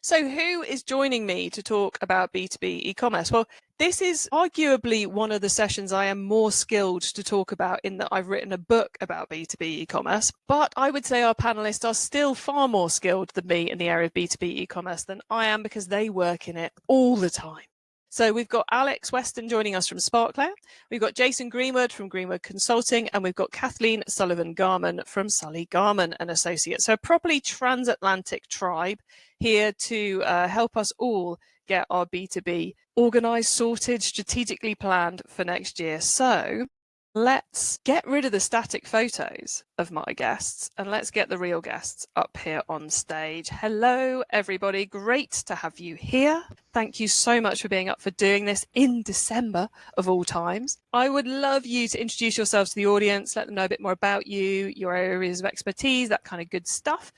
So who is joining me to talk about B2B e-commerce? Well, this is arguably one of the sessions I am more skilled to talk about, in that I've written a book about B2B e-commerce, but I would say our panelists are still far more skilled than me in the area of B2B e-commerce than I am, because they work in it all the time. So we've got Alex Weston joining us from SparkLayer, we've got Jason Greenwood from Greenwood Consulting, and we've got Kathleen Sullivan-Garman from Sully Garman and Associates. So a properly transatlantic tribe here to help us all get our B2B organised, sorted, strategically planned for next year. So let's get rid of the static photos of my guests and let's get the real guests up here on stage. Hello, everybody. Great to have you here. Thank you so much for being up for doing this in December of all times. I would love you to introduce yourselves to the audience, let them know a bit more about you, your areas of expertise, that kind of good stuff.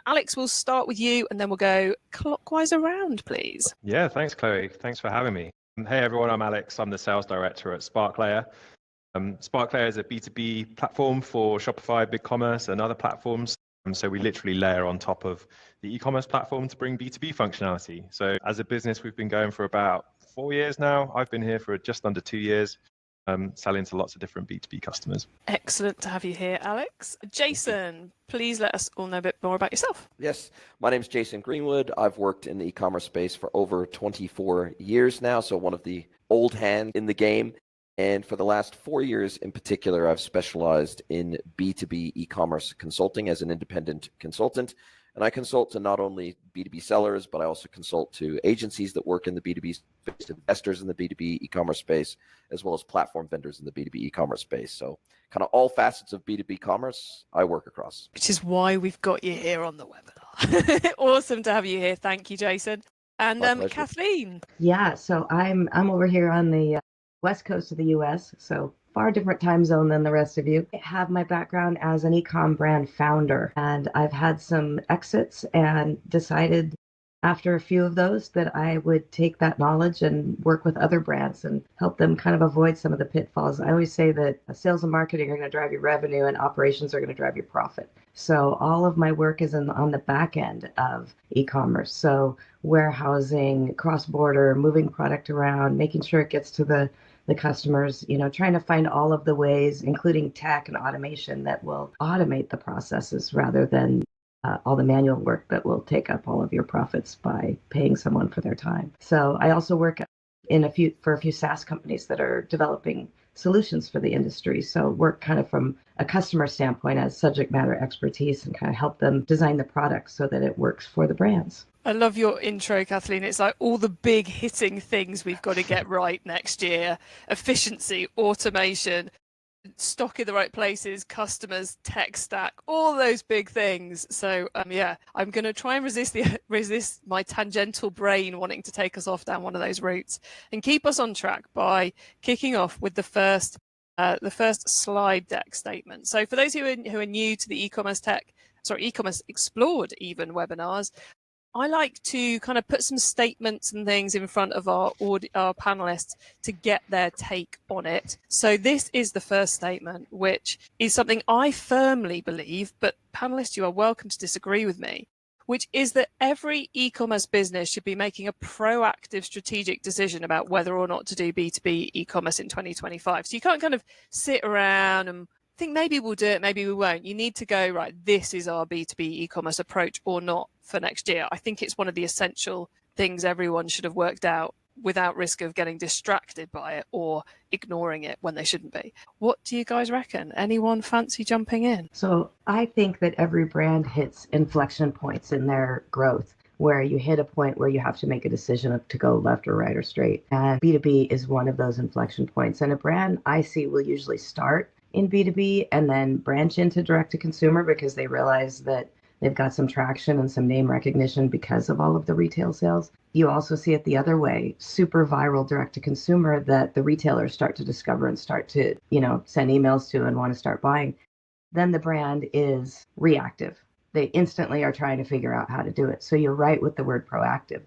Alex, we'll start with you and then we'll go clockwise around, please. Yeah, thanks, Chloe. Thanks for having me. Hey, everyone, I'm Alex. I'm the sales director at SparkLayer. SparkLayer is a B2B platform for Shopify, BigCommerce, and other platforms. So we literally layer on top of the e-commerce platform to bring B2B functionality. So as a business, we've been going for about 4 years now. I've been here for just under 2 years, selling to lots of different B2B customers. Excellent to have you here, Alex. Jason, please let us all know a bit more about yourself. Yes, my name is Jason Greenwood. I've worked in the e-commerce space for over 24 years now, so one of the old hands in the game. And for the last 4 years in particular, I've specialized in B2B e-commerce consulting as an independent consultant. And I consult to not only B2B sellers, but I also consult to agencies that work in the B2B space, investors in the B2B e-commerce space, as well as platform vendors in the B2B e-commerce space. So kind of all facets of B2B commerce I work across. Which is why we've got you here on the webinar. Awesome to have you here. Thank you, Jason. And Kathleen. Yeah, so I'm over here on the west coast of the US, so far different time zone than the rest of you. I have my background as an e-com brand founder, and I've had some exits and decided after a few of those that I would take that knowledge and work with other brands and help them kind of avoid some of the pitfalls. I always say that sales and marketing are going to drive your revenue and operations are going to drive your profit. So all of my work is on the back end of e-commerce. So warehousing, cross-border, moving product around, making sure it gets to the customers, trying to find all of the ways, including tech and automation, that will automate the processes rather than all the manual work that will take up all of your profits by paying someone for their time. So I also work for a few SaaS companies that are developing solutions for the industry. So work kind of from a customer standpoint as subject matter expertise and kind of help them design the product so that it works for the brands. I love your intro, Kathleen. It's like all the big hitting things we've got to get right next year. Efficiency, automation, stock in the right places, customers, tech stack, all those big things. So I'm going to try and resist my tangential brain wanting to take us off down one of those routes and keep us on track by kicking off with the first slide deck statement. So for those who are new to the e-commerce explored even webinars, I like to kind of put some statements and things in front of our panelists to get their take on it. So this is the first statement, which is something I firmly believe, but panelists, you are welcome to disagree with me, which is that every e-commerce business should be making a proactive strategic decision about whether or not to do B2B e-commerce in 2025. So you can't kind of sit around and think maybe we'll do it, maybe we won't. You need to go, right, this is our B2B e-commerce approach or not for next year. I think it's one of the essential things everyone should have worked out without risk of getting distracted by it or ignoring it when they shouldn't be. What do you guys reckon? Anyone fancy jumping in? So I think that every brand hits inflection points in their growth where you hit a point where you have to make a decision to go left or right or straight. And B2B is one of those inflection points. And a brand I see will usually start in B2B and then branch into direct to consumer because they realize that they've got some traction and some name recognition because of all of the retail sales. You also see it the other way, super viral direct to consumer that the retailers start to discover and start to, send emails to and want to start buying. Then the brand is reactive. They instantly are trying to figure out how to do it. So you're right with the word proactive.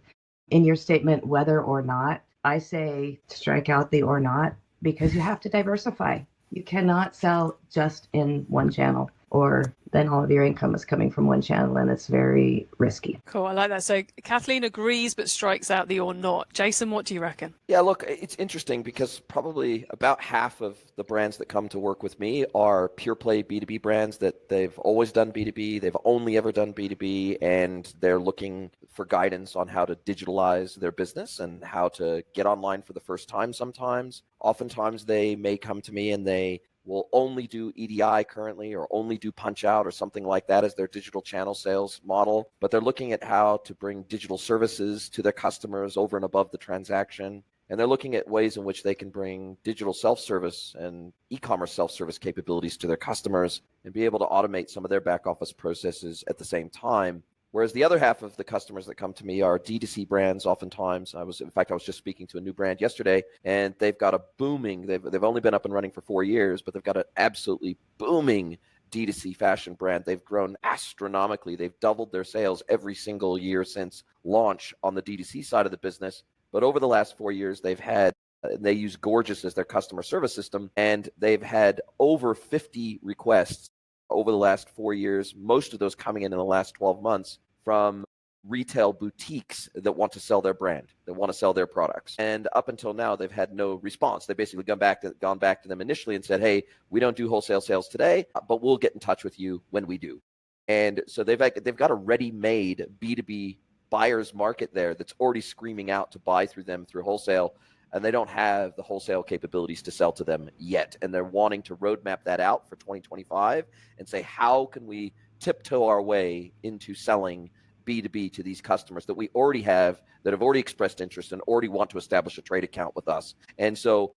In your statement, whether or not, I say strike out the or not because you have to diversify. You cannot sell just in one channel. or then all of your income is coming from one channel, and it's very risky. Cool, I like that. So Kathleen agrees but strikes out the or not. Jason, what do you reckon? Yeah, look, it's interesting because probably about half of the brands that come to work with me are pure play B2B brands that they've always done B2B, they've only ever done B2B, and they're looking for guidance on how to digitalize their business and how to get online for the first time sometimes. Oftentimes they may come to me and they will only do EDI currently or only do punch out or something like that as their digital channel sales model, but they're looking at how to bring digital services to their customers over and above the transaction. And they're looking at ways in which they can bring digital self-service and e-commerce self-service capabilities to their customers and be able to automate some of their back office processes at the same time. Whereas the other half of the customers that come to me are D2C brands oftentimes. I was just speaking to a new brand yesterday, and they've got a booming, they've only been up and running for 4 years, but they've got an absolutely booming D2C fashion brand. They've grown astronomically. They've doubled their sales every single year since launch on the D2C side of the business. But over the last 4 years, they use Gorgeous as their customer service system, and they've had over 50 requests over the last 4 years, most of those coming in the last 12 months from retail boutiques that want to sell their brand, that want to sell their products. And up until now, they've had no response. They've basically gone back to them initially and said, hey, we don't do wholesale sales today, but we'll get in touch with you when we do. And so they've got a ready-made B2B buyer's market there that's already screaming out to buy through them through wholesale, and they don't have the wholesale capabilities to sell to them yet. And they're wanting to roadmap that out for 2025 and say, how can we tiptoe our way into selling B2B to these customers that we already have, that have already expressed interest and already want to establish a trade account with us. And so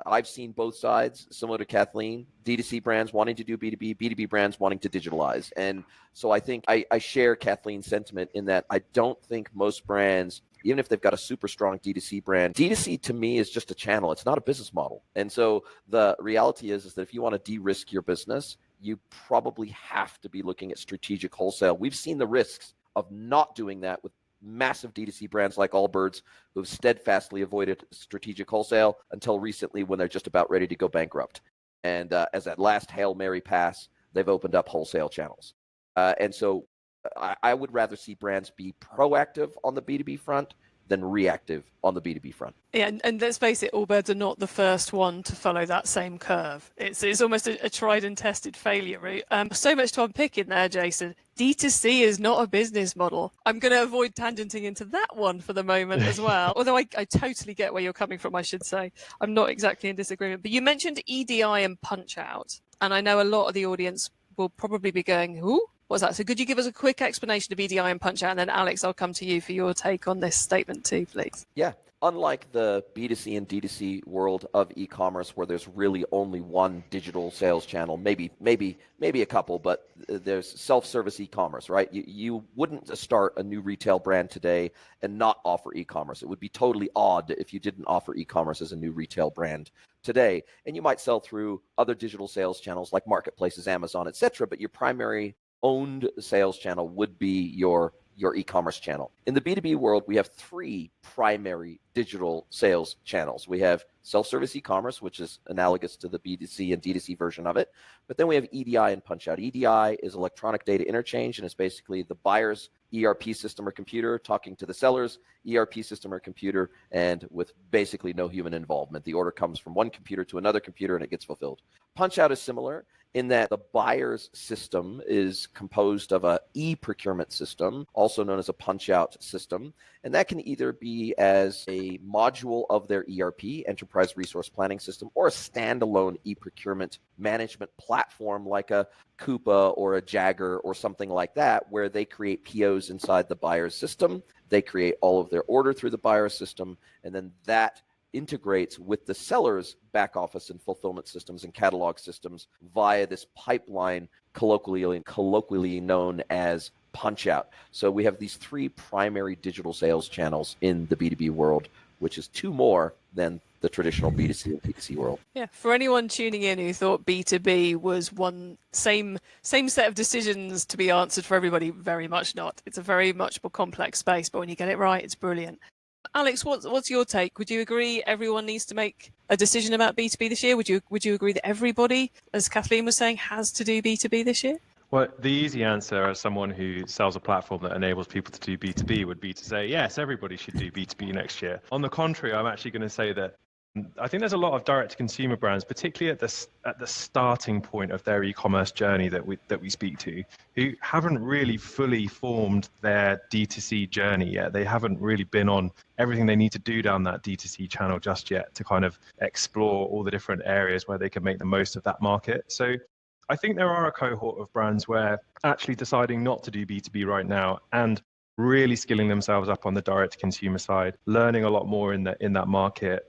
I've seen both sides, similar to Kathleen, D2C brands wanting to do B2B, B2B brands wanting to digitalize. And so I think I share Kathleen's sentiment in that I don't think most brands, even if they've got a super strong D2C brand, D2C to me is just a channel. It's not a business model. And so the reality is that if you want to de-risk your business, you probably have to be looking at strategic wholesale. We've seen the risks of not doing that with massive D2C brands like Allbirds, who have steadfastly avoided strategic wholesale until recently when they're just about ready to go bankrupt. And as that last Hail Mary pass, they've opened up wholesale channels. And so I would rather see brands be proactive on the B2B front than reactive on the B2B front. Yeah, and let's face it, Allbirds are not the first one to follow that same curve. It's almost a tried and tested failure route. So much to unpick in there, Jason. D2C is not a business model. I'm going to avoid tangenting into that one for the moment as well. Although I totally get where you're coming from, I should say. I'm not exactly in disagreement. But you mentioned EDI and Punch Out. And I know a lot of the audience will probably be going, who? What's that? So could you give us a quick explanation of EDI and Punch Out? And then Alex, I'll come to you for your take on this statement too, please. Yeah. Unlike the B2C and D2C world of e-commerce, where there's really only one digital sales channel, maybe a couple, but there's self-service e-commerce, right? You wouldn't start a new retail brand today and not offer e-commerce. It would be totally odd if you didn't offer e-commerce as a new retail brand today. And you might sell through other digital sales channels like marketplaces, Amazon, etc., but your primary owned sales channel would be your e-commerce channel. In the B2B world, we have three primary digital sales channels. We have self-service e-commerce, which is analogous to the B2C and D2C version of it. But then we have EDI and Punch Out. EDI is electronic data interchange, and it's basically the buyer's ERP system or computer talking to the seller's ERP system or computer, and with basically no human involvement. The order comes from one computer to another computer, and it gets fulfilled. Punch Out is similar in that the buyer's system is composed of a e-procurement system, also known as a punch-out system. And that can either be as a module of their ERP, Enterprise Resource Planning System, or a standalone e-procurement management platform like a Coupa or a Jagger or something like that, where they create POs inside the buyer's system. They create all of their order through the buyer's system, and then that integrates with the seller's back office and fulfillment systems and catalog systems via this pipeline colloquially known as Punch Out. So we have these three primary digital sales channels in the B2B world, which is two more than the traditional B2C and B2C world. Yeah, for anyone tuning in who thought B2B was one same set of decisions to be answered for everybody, very much not. It's a very much more complex space, but when you get it right, it's brilliant. Alex, what's your take? Would you agree everyone needs to make a decision about B2B this year? Would you agree that everybody, as Kathleen was saying, has to do B2B this year? Well, the easy answer as someone who sells a platform that enables people to do B2B would be to say, yes, everybody should do B2B next year. On the contrary, I'm actually going to say that I think there's a lot of direct-to-consumer brands, particularly at the starting point of their e-commerce journey that we speak to, who haven't really fully formed their D2C journey yet. They haven't really been on everything they need to do down that D2C channel just yet to kind of explore all the different areas where they can make the most of that market. So I think there are a cohort of brands where actually deciding not to do B2B right now and really skilling themselves up on the direct-to-consumer side, learning a lot more in that market,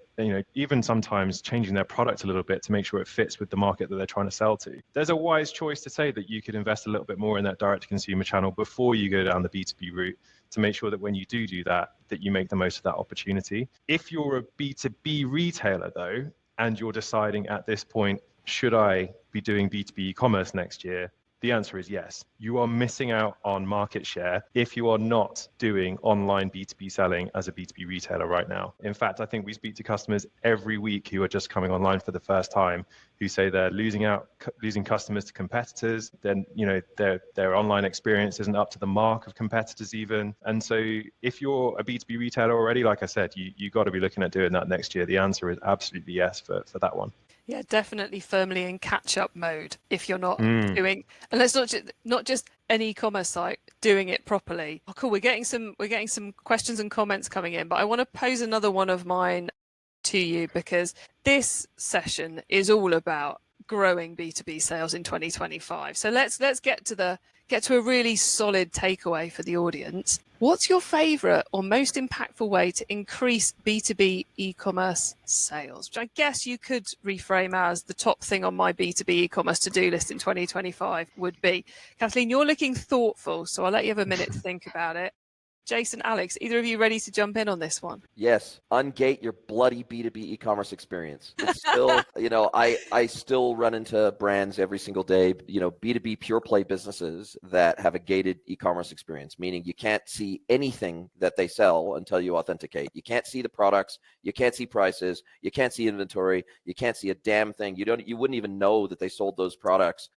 even sometimes changing their product a little bit to make sure it fits with the market that they're trying to sell to. There's a wise choice to say that you could invest a little bit more in that direct-to-consumer channel before you go down the B2B route to make sure that when you do that you make the most of that opportunity. If you're a B2B retailer, though, and you're deciding at this point, should I be doing B2B e-commerce next year? The answer is yes. You are missing out on market share if you are not doing online B2B selling as a B2B retailer right now. In fact, I think we speak to customers every week who are just coming online for the first time, who say they're losing customers to competitors. Then, their online experience isn't up to the mark of competitors even. And so if you're a B2B retailer already, like I said, you got to be looking at doing that next year. The answer is absolutely yes for that one. Yeah, definitely firmly in catch-up mode if you're not doing, and let's not just an e-commerce site doing it properly. Oh, cool. We're getting some questions and comments coming in, but I want to pose another one of mine to you because this session is all about growing B2B sales in 2025. So let's get to a really solid takeaway for the audience. What's your favorite or most impactful way to increase B2B e-commerce sales? Which I guess you could reframe as the top thing on my B2B e-commerce to-do list in 2025 would be. Kathleen, you're looking thoughtful, so I'll let you have a minute to think about it. Jason, Alex, either of you ready to jump in on this one? Yes. Ungate your bloody B2B e-commerce experience. It's still, I still run into brands every single day, B2B pure play businesses that have a gated e-commerce experience, meaning you can't see anything that they sell until you authenticate. You can't see the products. You can't see prices. You can't see inventory. You can't see a damn thing. You wouldn't even know that they sold those products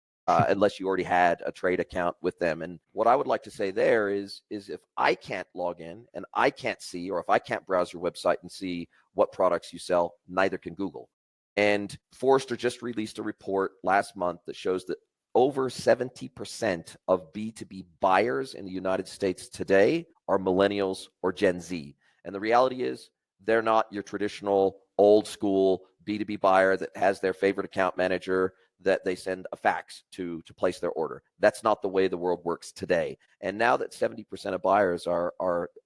unless you already had a trade account with them. And what I would like to say there is if I can't log in and I can't see, or if I can't browse your website and see what products you sell, neither can Google. And Forrester just released a report last month that shows that over 70% of B2B buyers in the United States today are millennials or Gen Z. And the reality is they're not your traditional old school B2B buyer that has their favorite account manager that they send a fax to place their order. That's not the way the world works today. And now that 70% of buyers are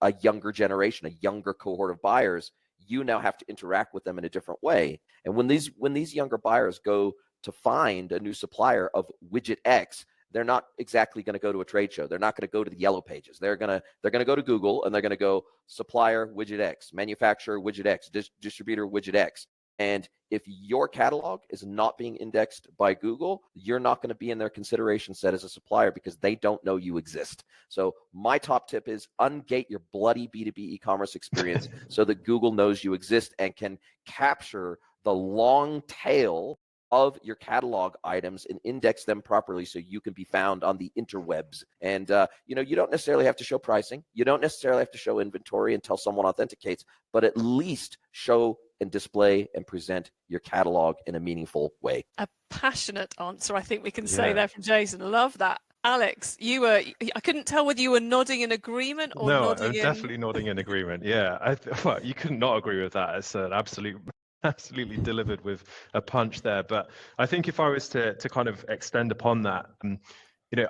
a younger generation, a younger cohort of buyers, you now have to interact with them in a different way. And when these younger buyers go to find a new supplier of widget X, they're not exactly going to go to a trade show. They're not going to go to the yellow pages. They're going to go to Google and they're going to go supplier widget X, manufacturer widget X, distributor widget X. And if your catalog is not being indexed by Google, you're not going to be in their consideration set as a supplier because they don't know you exist. So my top tip is ungate your bloody B2B e-commerce experience so that Google knows you exist and can capture the long tail of your catalog items and index them properly so you can be found on the interwebs. And you don't necessarily have to show pricing. You don't necessarily have to show inventory until someone authenticates, but at least show and display and present your catalog in a meaningful way. A passionate answer, I think we can say there from Jason. Love that. Alex, I couldn't tell whether you were nodding in agreement or nodding in... No, I'm definitely nodding in agreement. Yeah, well, you could not agree with that. It's an absolutely delivered with a punch there. But I think if I was to kind of extend upon that,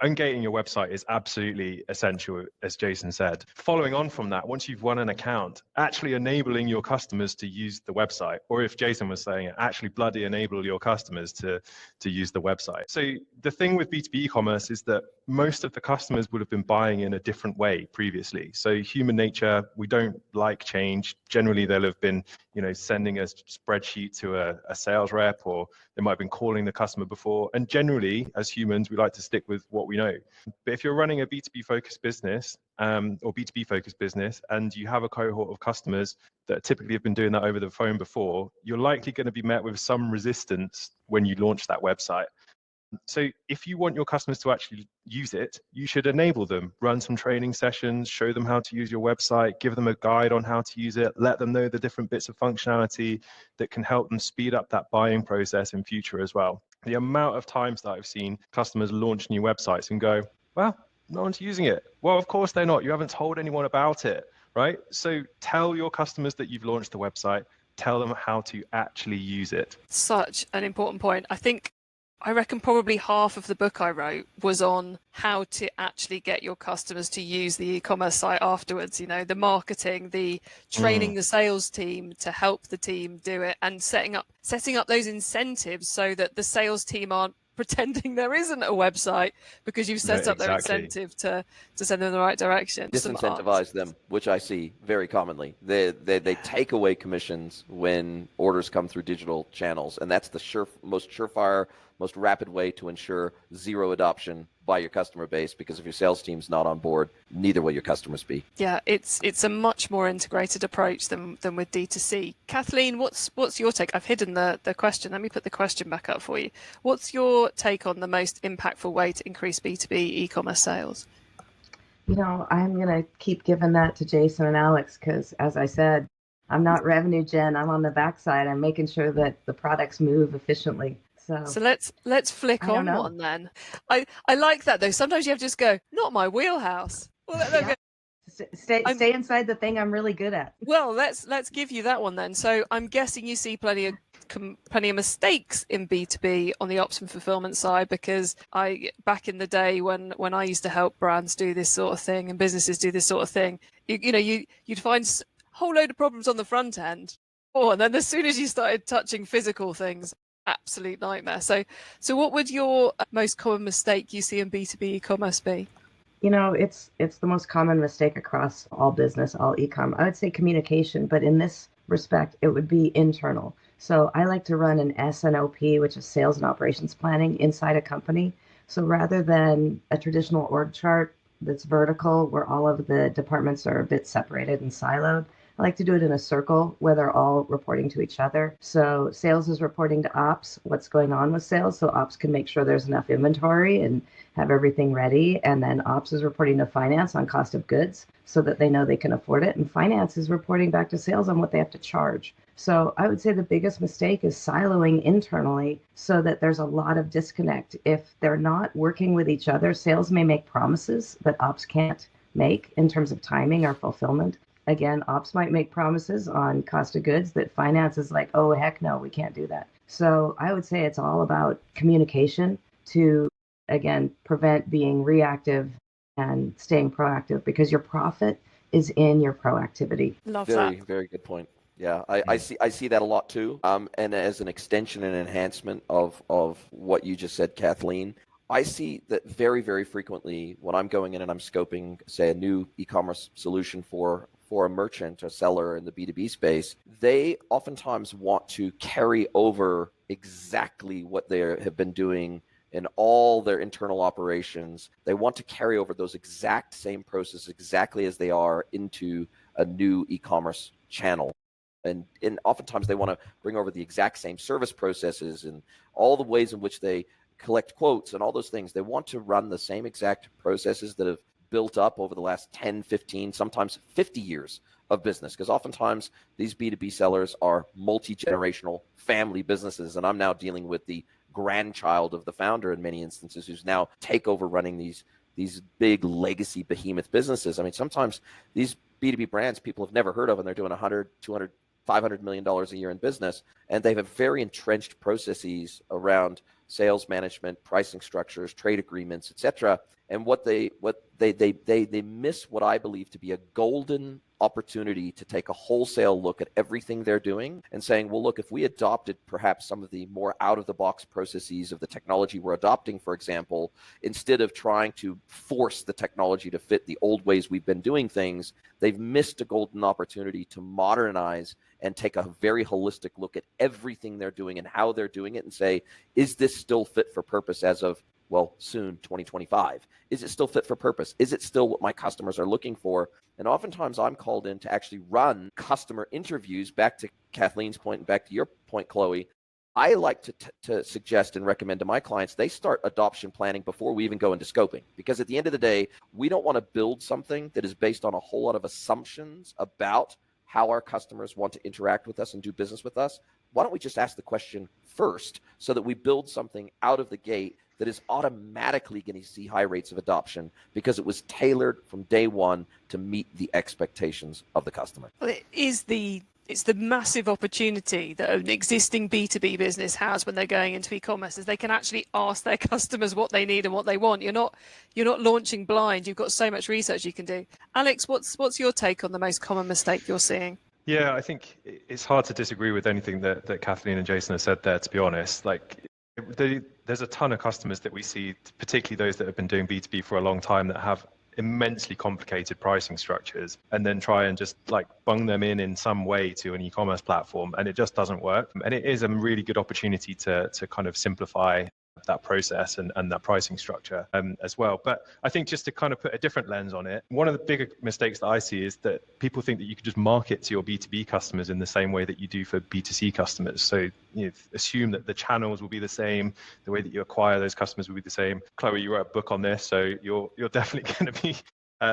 ungating your website is absolutely essential, as Jason said. Following on from that, once you've won an account, actually enabling your customers to use the website, or if Jason was saying it, actually bloody enable your customers to use the website. So the thing with B2B e-commerce is that most of the customers would have been buying in a different way previously. So human nature, we don't like change. Generally, they'll have been sending a spreadsheet to a sales rep, or they might have been calling the customer before. And generally, as humans, we like to stick with what we know. But if you're running a B2B focused business or B2B focused business, and you have a cohort of customers that typically have been doing that over the phone before, you're likely going to be met with some resistance when you launch that website. So if you want your customers to actually use it, you should enable them, run some training sessions, show them how to use your website, give them a guide on how to use it, let them know the different bits of functionality that can help them speed up that buying process in future as well. The amount of times that I've seen customers launch new websites and go, well, no one's using it. Well, of course they're not. You haven't told anyone about it, right? So tell your customers that you've launched the website, tell them how to actually use it. Such an important point. I reckon probably half of the book I wrote was on how to actually get your customers to use the e-commerce site afterwards. The marketing, the training the sales team to help the team do it, and setting up those incentives so that the sales team aren't pretending there isn't a website because you've set up their incentive to send them in the right direction. Disincentivize them, which I see very commonly. They take away commissions when orders come through digital channels, and that's the most surefire, most rapid way to ensure zero adoption by your customer base, because if your sales team's not on board, neither will your customers be. Yeah, it's a much more integrated approach than with D2C. Kathleen, what's your take? I've hidden the question. Let me put the question back up for you. What's your take on the most impactful way to increase B2B e-commerce sales? I'm going to keep giving that to Jason and Alex because, as I said, I'm not revenue gen. I'm on the backside. I'm making sure that the products move efficiently. So let's flick on one then. I like that though. Sometimes you have to just go, not my wheelhouse. Well, stay inside the thing I'm really good at. Well, let's give you that one then. So I'm guessing you see plenty of mistakes in B2B on the ops and fulfillment side, because back in the day when I used to help brands do this sort of thing and businesses do this sort of thing, you'd find a whole load of problems on the front end. And then as soon as you started touching physical things, absolute nightmare. So what would your most common mistake you see in B2B e-commerce be? It's the most common mistake across all business, all e-com. I would say communication, but in this respect, it would be internal. So I like to run an SNOP, which is sales and operations planning, inside a company. So rather than a traditional org chart that's vertical, where all of the departments are a bit separated and siloed, I like to do it in a circle where they're all reporting to each other. So sales is reporting to ops what's going on with sales, so ops can make sure there's enough inventory and have everything ready. And then ops is reporting to finance on cost of goods so that they know they can afford it. And finance is reporting back to sales on what they have to charge. So I would say the biggest mistake is siloing internally so that there's a lot of disconnect. If they're not working with each other, sales may make promises that ops can't make in terms of timing or fulfillment. Again, ops might make promises on cost of goods that finance is like, oh, heck no, we can't do that. So I would say it's all about communication to, again, prevent being reactive and staying proactive, because your profit is in your proactivity. Love that. Very good point. Yeah, I see that a lot too. And as an extension and enhancement of what you just said, Kathleen, I see that very, very frequently when I'm going in and I'm scoping, say, a new e-commerce solution for a merchant, a seller in the B2B space, they oftentimes want to carry over exactly what they have been doing in all their internal operations. They want to carry over those exact same processes exactly as they are into a new e-commerce channel. And oftentimes they want to bring over the exact same service processes and all the ways in which they collect quotes and all those things. They want to run the same exact processes that have built up over the last 10, 15, sometimes 50 years of business, because oftentimes these B2B sellers are multi-generational family businesses, and I'm now dealing with the grandchild of the founder in many instances, who's now take over running these big legacy behemoth businesses. I mean, sometimes these B2B brands people have never heard of, and they're doing 100, 200, $500 million a year in business, and they have very entrenched processes around sales management, pricing structures, trade agreements, etc. And what they miss what I believe to be a golden opportunity to take a wholesale look at everything they're doing and saying, well, look, if we adopted perhaps some of the more out-of-the-box processes of the technology we're adopting, for example, instead of trying to force the technology to fit the old ways we've been doing things, they've missed a golden opportunity to modernize and take a very holistic look at everything they're doing and how they're doing it and say, is this still fit for purpose as of, well, soon 2025? Is it still fit for purpose? Is it still what my customers are looking for? And oftentimes I'm called in to actually run customer interviews, back to Kathleen's point and back to your point, Chloe. I like to suggest and recommend to my clients, they start adoption planning before we even go into scoping. Because at the end of the day, we don't want to build something that is based on a whole lot of assumptions about how our customers want to interact with us and do business with us. Why don't we just ask the question first so that we build something out of the gate that is automatically going to see high rates of adoption because it was tailored from day one to meet the expectations of the customer. Well, it's the massive opportunity that an existing B2B business has when they're going into e-commerce, is they can actually ask their customers what they need and what they want. You're not launching blind. You've got so much research you can do. Alex, what's your take on the most common mistake you're seeing? Yeah, I think it's hard to disagree with anything that Kathleen and Jason have said there, to be honest. Like, there's a ton of customers that we see, particularly those that have been doing B2B for a long time, that have immensely complicated pricing structures and then try and just like bung them in some way to an e-commerce platform, and it just doesn't work. And it is a really good opportunity to kind of simplify that process and that pricing structure as well. But I think just to kind of put a different lens on it, one of the bigger mistakes that I see is that people think that you could just market to your B2B customers in the same way that you do for B2C customers. So you assume that the channels will be the same, the way that you acquire those customers will be the same. Chloe, you wrote a book on this, so you're definitely going to be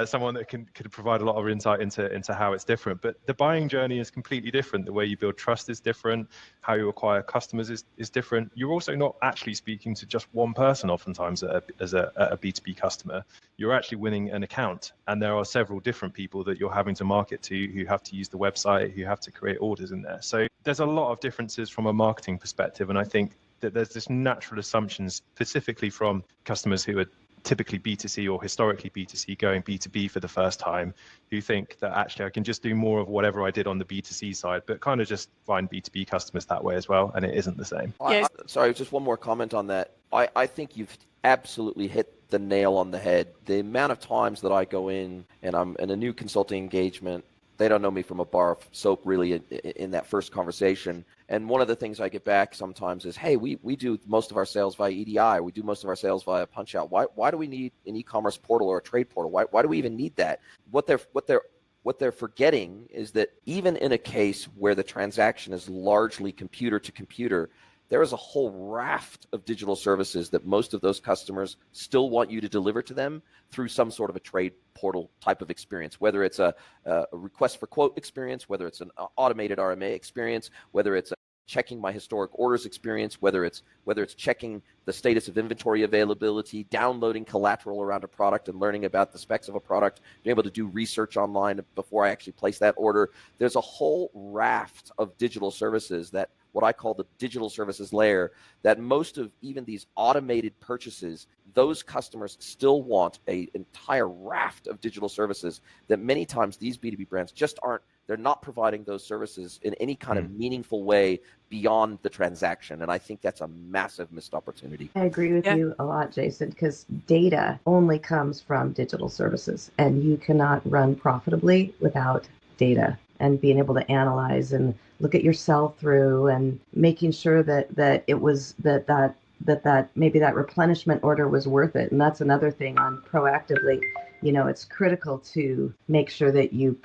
someone that could provide a lot of insight into how it's different. But the buying journey is completely different. The way you build trust is different. How you acquire customers is different. You're also not actually speaking to just one person oftentimes as a B2B customer. You're actually winning an account, and there are several different people that you're having to market to who have to use the website, who have to create orders in there. So there's a lot of differences from a marketing perspective, and I think that there's this natural assumption specifically from customers who are typically B2C or historically B2C going B2B for the first time, who think that actually I can just do more of whatever I did on the B2C side, but kind of just find B2B customers that way as well, and it isn't the same. Yes. Sorry, just one more comment on that. I think you've absolutely hit the nail on the head. The amount of times that I go in and I'm in a new consulting engagement, they don't know me from a bar of soap really in that first conversation. And one of the things I get back sometimes is, hey, we do most of our sales via EDI. We do most of our sales via Punchout. Why do we need an e-commerce portal or a trade portal? Why do we even need that? What they're forgetting is that even in a case where the transaction is largely computer to computer, there is a whole raft of digital services that most of those customers still want you to deliver to them through some sort of a trade portal type of experience, whether it's a request for quote experience, whether it's an automated RMA experience, whether it's a checking my historic orders experience, whether it's checking the status of inventory availability, downloading collateral around a product and learning about the specs of a product, being able to do research online before I actually place that order. There's a whole raft of digital services, that what I call the digital services layer, that most of even these automated purchases, those customers still want an entire raft of digital services that many times these B2B brands just aren't. They're not providing those services in any kind of meaningful way beyond the transaction. And I think that's a massive missed opportunity. I agree with you a lot, Jason, because data only comes from digital services, and you cannot run profitably without data and being able to analyze and look at your sell through and making sure that it was that maybe that replenishment order was worth it. And that's another thing on proactively, it's critical to make sure that you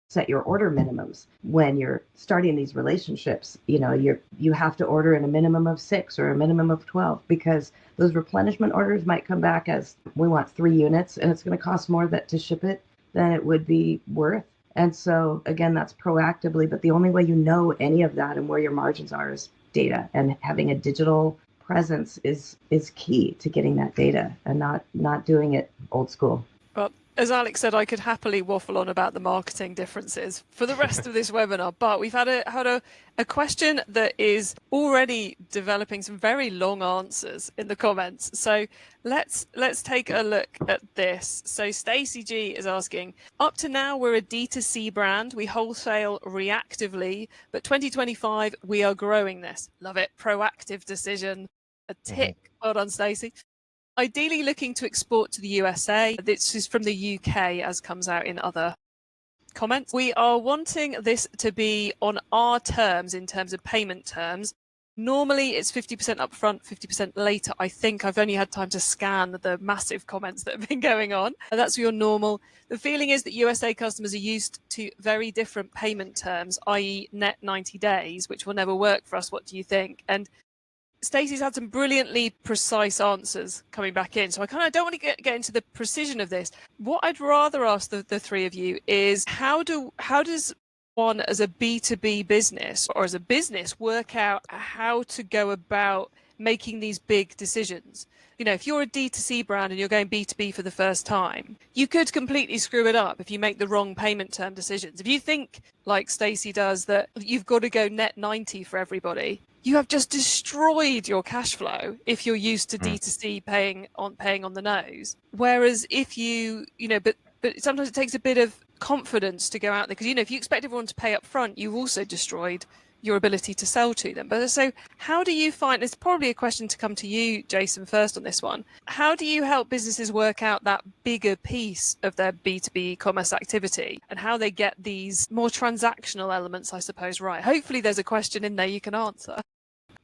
set your order minimums when you're starting these relationships. You have to order in a minimum of 6 or a minimum of 12, because those replenishment orders might come back as, we want 3 units, and it's going to cost more to ship it than it would be worth. And so again, that's proactively, but the only way you know any of that and where your margins are is data, and having a digital presence is key to getting that data and not doing it old school. Well, as Alex said, I could happily waffle on about the marketing differences for the rest of this webinar, but we've had a question that is already developing some very long answers in the comments. So let's take a look at this. So Stacey G is asking, up to now we're a D2C brand. We wholesale reactively, but 2025 we are growing this. Love it. Proactive decision. A tick. Well done, Stacey. Ideally looking to export to the USA. This is from the UK, as comes out in other comments. We are wanting this to be on our terms in terms of payment terms. Normally it's 50% upfront, 50% later. I think I've only had time to scan the massive comments that have been going on. And that's your normal. The feeling is that USA customers are used to very different payment terms, i.e. net 90 days, which will never work for us. What do you think? And Stacey's had some brilliantly precise answers coming back in. So I kind of don't want to get into the precision of this. What I'd rather ask the three of you is how does one as a B2B business or as a business work out how to go about making these big decisions? You know, if you're a D2C brand and you're going B2B for the first time, you could completely screw it up if you make the wrong payment term decisions. If you think, like Stacey does, that you've got to go net 90 for everybody, you have just destroyed your cash flow if you're used to D2C paying on the nose. Whereas if but sometimes it takes a bit of confidence to go out there, because if you expect everyone to pay up front, you've also destroyed your ability to sell to them. But so how do you find, it's probably a question to come to you, Jason, first on this one. How do you help businesses work out that bigger piece of their B2B e-commerce activity and how they get these more transactional elements, I suppose, right? Hopefully there's a question in there you can answer.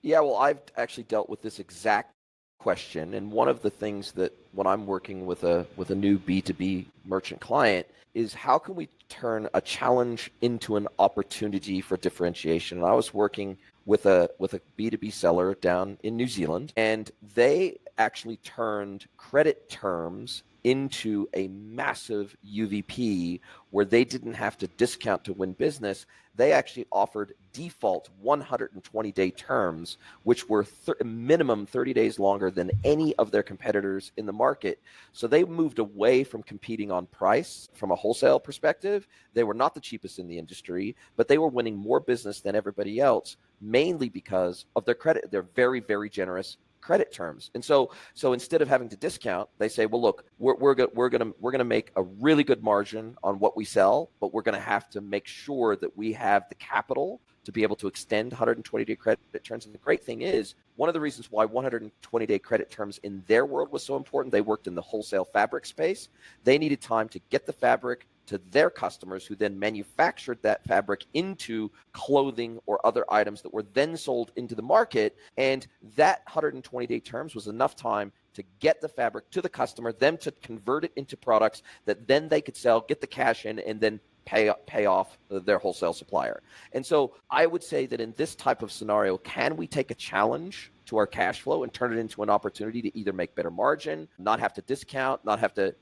Yeah, well, I've actually dealt with this exact question. And one of the things that when I'm working with a new B2B merchant client is how can we turn a challenge into an opportunity for differentiation? And I was working with a B2B seller down in New Zealand, and they actually turned credit terms into a massive UVP where they didn't have to discount to win business. They actually offered default 120-day terms, which were minimum 30 days longer than any of their competitors in the market. So they moved away from competing on price from a wholesale perspective. They were not the cheapest in the industry, but they were winning more business than everybody else, mainly because of their credit. They're very, very generous credit terms. And so instead of having to discount, they say, well, look, we're going to make a really good margin on what we sell, but we're going to have to make sure that we have the capital to be able to extend 120-day credit terms. And the great thing is, one of the reasons why 120-day credit terms in their world was so important, they worked in the wholesale fabric space. They needed time to get the fabric to their customers, who then manufactured that fabric into clothing or other items that were then sold into the market. And that 120-day terms was enough time to get the fabric to the customer, them to convert it into products that then they could sell, get the cash in, and then pay off their wholesale supplier. And so I would say that in this type of scenario, can we take a challenge to our cash flow and turn it into an opportunity to either make better margin, not have to discount, not have to,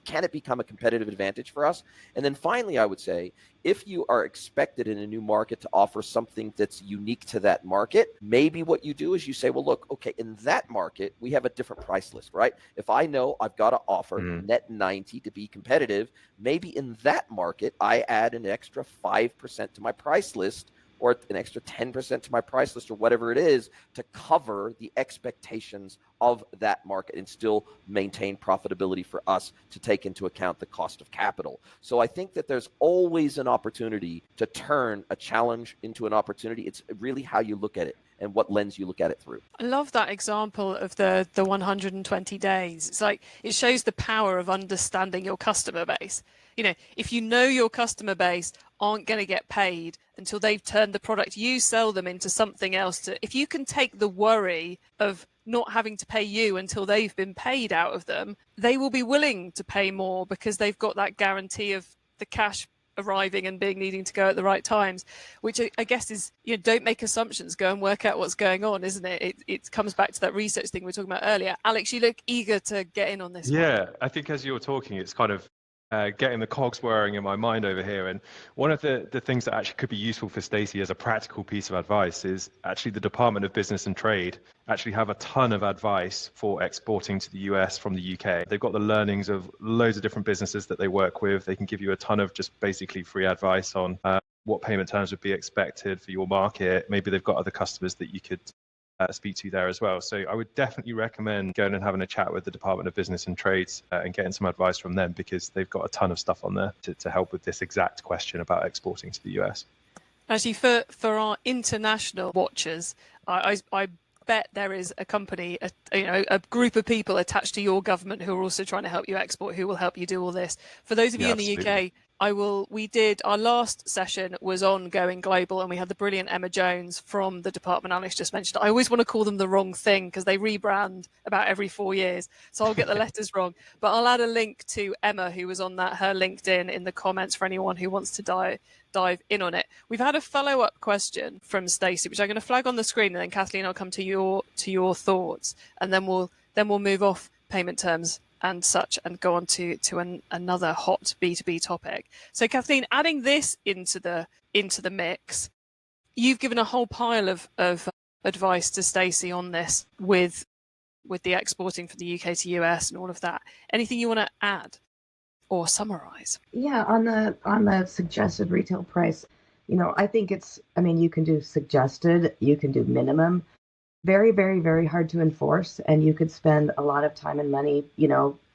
can it become a competitive advantage for us? And then finally, I would say, if you are expected in a new market to offer something that's unique to that market, maybe what you do is you say, well, look, okay, in that market, we have a different price list, right? If I know I've got to offer net 90 to be competitive, maybe in that market, I add an extra 5% to my price list, or an extra 10% to my price list, or whatever it is, to cover the expectations of that market and still maintain profitability for us to take into account the cost of capital. So I think that there's always an opportunity to turn a challenge into an opportunity. It's really how you look at it and what lens you look at it through. I love that example of the 120 days. It's like, it shows the power of understanding your customer base. If you know your customer base aren't going to get paid until they've turned the product you sell them into something else, if you can take the worry of not having to pay you until they've been paid out of them, they will be willing to pay more because they've got that guarantee of the cash arriving and needing to go at the right times, which I guess is, don't make assumptions, go and work out what's going on, isn't it? It comes back to that research thing we were talking about earlier. Alex, you look eager to get in on this one. Yeah, I think as you're talking, it's kind of getting the cogs whirring in my mind over here. And one of the things that actually could be useful for Stacey as a practical piece of advice is actually the Department of Business and Trade actually have a ton of advice for exporting to the US from the UK. They've got the learnings of loads of different businesses that they work with. They can give you a ton of just basically free advice on what payment terms would be expected for your market. Maybe they've got other customers that you could speak to there as well. So I would definitely recommend going and having a chat with the Department of Business and Trades and getting some advice from them, because they've got a ton of stuff on there to help with this exact question about exporting to the US. Actually, for our international watchers, I bet there is a company, a group of people attached to your government who are also trying to help you export, who will help you do all this. For those of you in the UK, we did our last session was on going global, and we had the brilliant Emma Jones from the department Alex just mentioned. I always want to call them the wrong thing because they rebrand about every 4 years, so I'll get the letters wrong, but I'll add a link to Emma who was on that, her LinkedIn, in the comments for anyone who wants to dive in on it. We've had a follow-up question from Stacey, which I'm going to flag on the screen, and then Kathleen, I'll come to your thoughts, and then we'll move off payment terms and such and go on to another hot B2B topic. So Kathleen, adding this into the mix, you've given a whole pile of advice to Stacey on this with the exporting from the UK to US and all of that. Anything you want to add or summarize? Yeah, on the suggested retail price, I think you can do suggested, you can do minimum. Very, very, very hard to enforce, and you could spend a lot of time and money,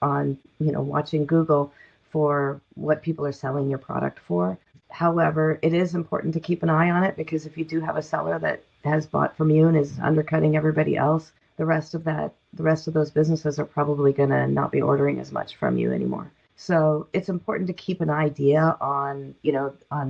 on, watching Google for what people are selling your product for. However, it is important to keep an eye on it, because if you do have a seller that has bought from you and is undercutting everybody else, the rest of those businesses are probably going to not be ordering as much from you anymore. So it's important to keep an idea on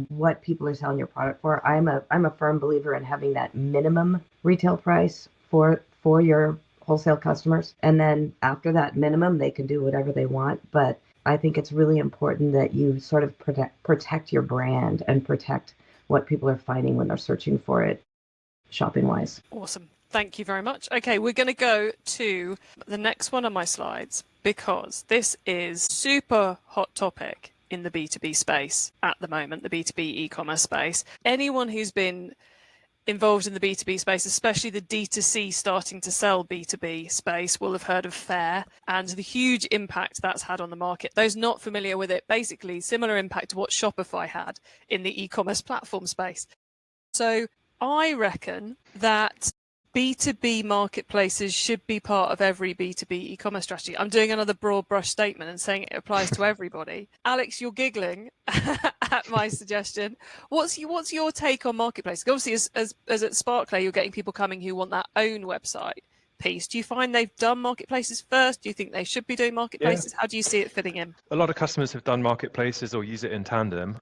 what people are selling your product for. I'm a firm believer in having that minimum retail price for your wholesale customers. And then after that minimum, they can do whatever they want. But I think it's really important that you sort of protect your brand and protect what people are finding when they're searching for it, shopping wise. Awesome. Thank you very much. Okay, we're going to go to the next one on my slides, because this is super hot topic in the B2B space at the moment, the B2B e-commerce space. Anyone who's been involved in the B2B space, especially the D2C starting to sell B2B space, will have heard of FAIR and the huge impact that's had on the market. Those not familiar with it, basically similar impact to what Shopify had in the e-commerce platform space. So I reckon that B2B marketplaces should be part of every B2B e-commerce strategy. I'm doing another broad brush statement and saying it applies to everybody. Alex, you're giggling at my suggestion. What's your take on marketplaces? Obviously, as at Sparkler, you're getting people coming who want that own website piece. Do you find they've done marketplaces first? Do you think they should be doing marketplaces? How do you see it fitting in? A lot of customers have done marketplaces or use it in tandem.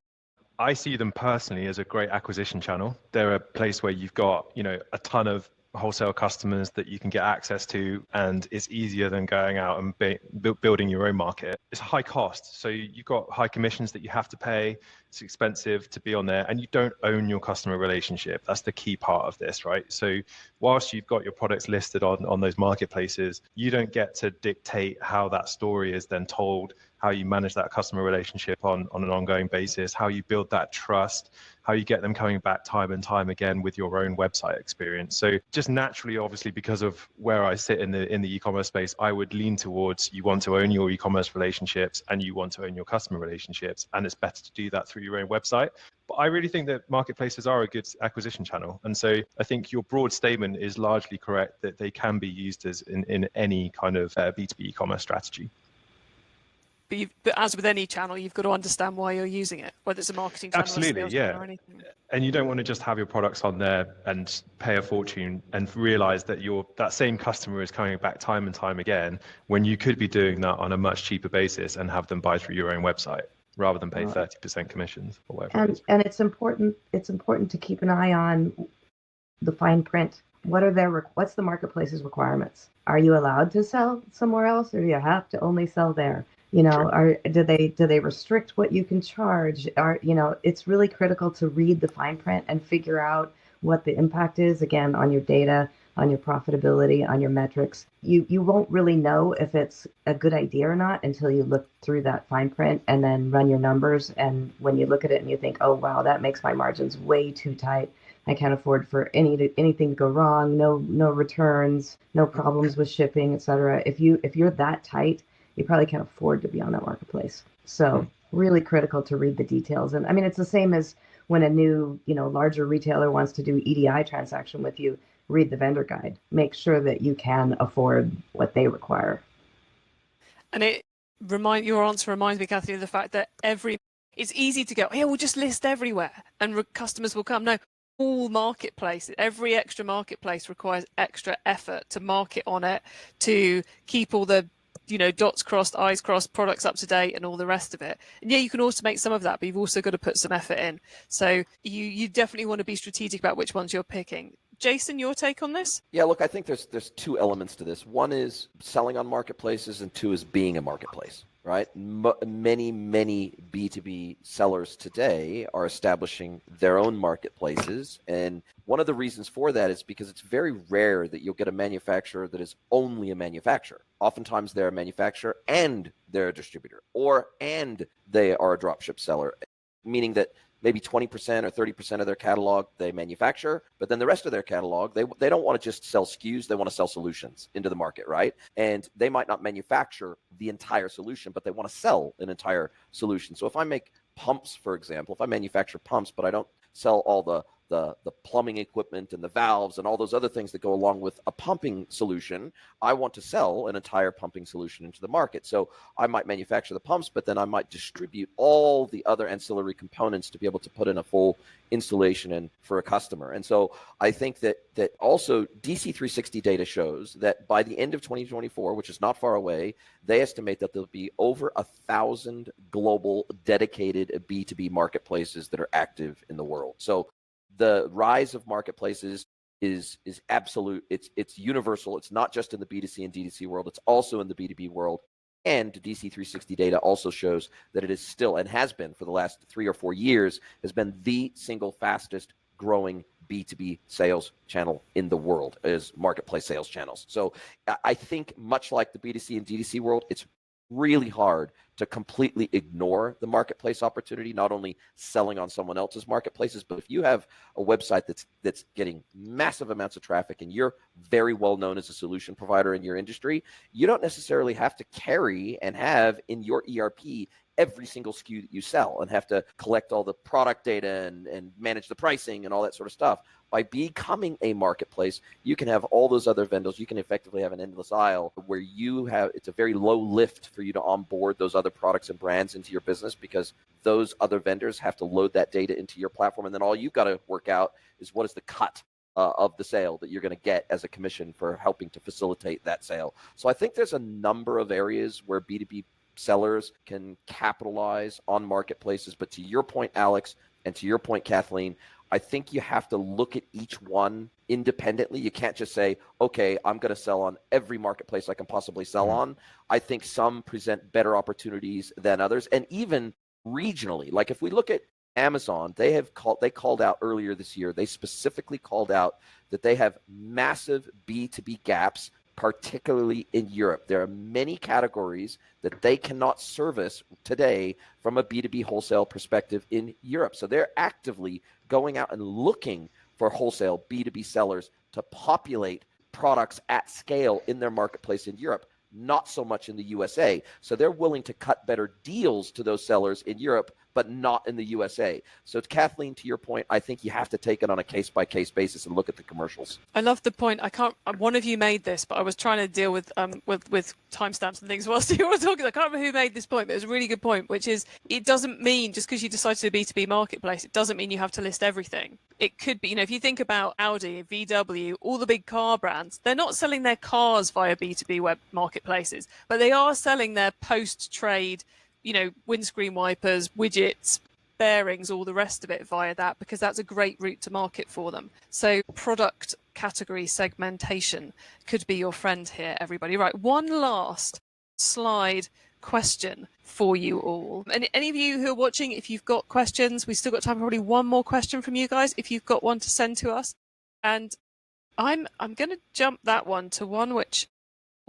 I see them personally as a great acquisition channel. They're a place where you've got, a ton of wholesale customers that you can get access to, and it's easier than going out and building your own market. It's high cost, so you've got high commissions that you have to pay. It's expensive to be on there, and you don't own your customer relationship. That's the key part of this, right? So whilst you've got your products listed on those marketplaces, you don't get to dictate how that story is then told, how you manage that customer relationship on an ongoing basis, how you build that trust, how you get them coming back time and time again with your own website experience. So just naturally, obviously, because of where I sit in the e-commerce space, I would lean towards you want to own your e-commerce relationships and you want to own your customer relationships, and it's better to do that through your own website. But I really think that marketplaces are a good acquisition channel. And so I think your broad statement is largely correct, that they can be used as in any kind of B2B e-commerce strategy. But as with any channel, you've got to understand why you're using it, whether it's a marketing channel, absolutely, or a sales channel, or anything. And you don't want to just have your products on there and pay a fortune and realize that that same customer is coming back time and time again, when you could be doing that on a much cheaper basis and have them buy through your own website rather than pay 30% commissions or whatever. And it's important to keep an eye on the fine print. What's the marketplace's requirements? Are you allowed to sell somewhere else, or do you have to only sell there? Do they restrict what you can charge? It's really critical to read the fine print and figure out what the impact is, again, on your data, on your profitability, on your metrics. You won't really know if it's a good idea or not until you look through that fine print and then run your numbers. And when you look at it and you think, oh, wow, that makes my margins way too tight. I can't afford for anything to go wrong, no returns, no problems with shipping, etc. If you're that tight, you probably can't afford to be on that marketplace. So really critical to read the details. And I mean, it's the same as when a new, larger retailer wants to do EDI transaction with you, read the vendor guide. Make sure that you can afford what they require. And your answer reminds me, Kathy, of the fact that it's easy to go, yeah, we'll just list everywhere and customers will come. No, all marketplaces, every extra marketplace requires extra effort to market on it, to keep all the dots crossed, I's crossed, products up to date, and all the rest of it. And yeah, you can automate some of that, but you've also got to put some effort in. So you definitely want to be strategic about which ones you're picking. Jason, your take on this? Yeah, look, I think there's two elements to this. One is selling on marketplaces, and two is being a marketplace, right? Many B2B sellers today are establishing their own marketplaces. And one of the reasons for that is because it's very rare that you'll get a manufacturer that is only a manufacturer. Oftentimes they're a manufacturer and they're a distributor, and they are a dropship seller, meaning that maybe 20% or 30% of their catalog they manufacture, but then the rest of their catalog, they don't want to just sell SKUs, they want to sell solutions into the market, right? And they might not manufacture the entire solution, but they want to sell an entire solution. So if I make pumps, for example, if I manufacture pumps, but I don't sell all the plumbing equipment and the valves and all those other things that go along with a pumping solution, I want to sell an entire pumping solution into the market. So I might manufacture the pumps, but then I might distribute all the other ancillary components to be able to put in a full installation in for a customer. And so I think that also DC360 data shows that by the end of 2024, which is not far away, they estimate that there'll be over 1,000 global dedicated B2B marketplaces that are active in the world. So the rise of marketplaces is absolute. It's universal. It's not just in the B2C and D2C world. It's also in the B2B world. And DC360 data also shows that it is still, and has been for the last 3 or 4 years, has been the single fastest growing B2B sales channel in the world is marketplace sales channels. So I think much like the B2C and D2C world, it's really hard to completely ignore the marketplace opportunity, not only selling on someone else's marketplaces, but if you have a website that's getting massive amounts of traffic and you're very well known as a solution provider in your industry, you don't necessarily have to carry and have in your ERP every single SKU that you sell and have to collect all the product data and manage the pricing and all that sort of stuff. By becoming a marketplace, you can have all those other vendors. You can effectively have an endless aisle where it's a very low lift for you to onboard those other products and brands into your business, because those other vendors have to load that data into your platform. And then all you've got to work out is what is the cut of the sale that you're going to get as a commission for helping to facilitate that sale. So I think there's a number of areas where B2B sellers can capitalize on marketplaces. But to your point, Alex, and to your point, Kathleen, I think you have to look at each one independently. You can't just say, okay, I'm going to sell on every marketplace I can possibly sell on. I think some present better opportunities than others. And even regionally, like if we look at Amazon, they called out earlier this year, they specifically called out that they have massive B2B gaps, particularly in Europe. There are many categories that they cannot service today from a B2B wholesale perspective in Europe. So they're actively going out and looking for wholesale B2B sellers to populate products at scale in their marketplace in Europe, not so much in the USA. So they're willing to cut better deals to those sellers in Europe, but not in the USA. So Kathleen, to your point, I think you have to take it on a case-by-case basis and look at the commercials. I love the point. One of you made this, but I was trying to deal with timestamps and things whilst you were talking. I can't remember who made this point, but it was a really good point, which is it doesn't mean just because you decide to do a B2B marketplace, it doesn't mean you have to list everything. It could be, if you think about Audi, VW, all the big car brands, they're not selling their cars via B2B web marketplaces, but they are selling their post-trade, windscreen wipers, widgets, bearings, all the rest of it via that, because that's a great route to market for them. So product category segmentation could be your friend here, everybody. Right, one last slide question for you all. And any of you who are watching, if you've got questions, we've still got time for probably one more question from you guys, if you've got one to send to us. And I'm going to jump that one to one which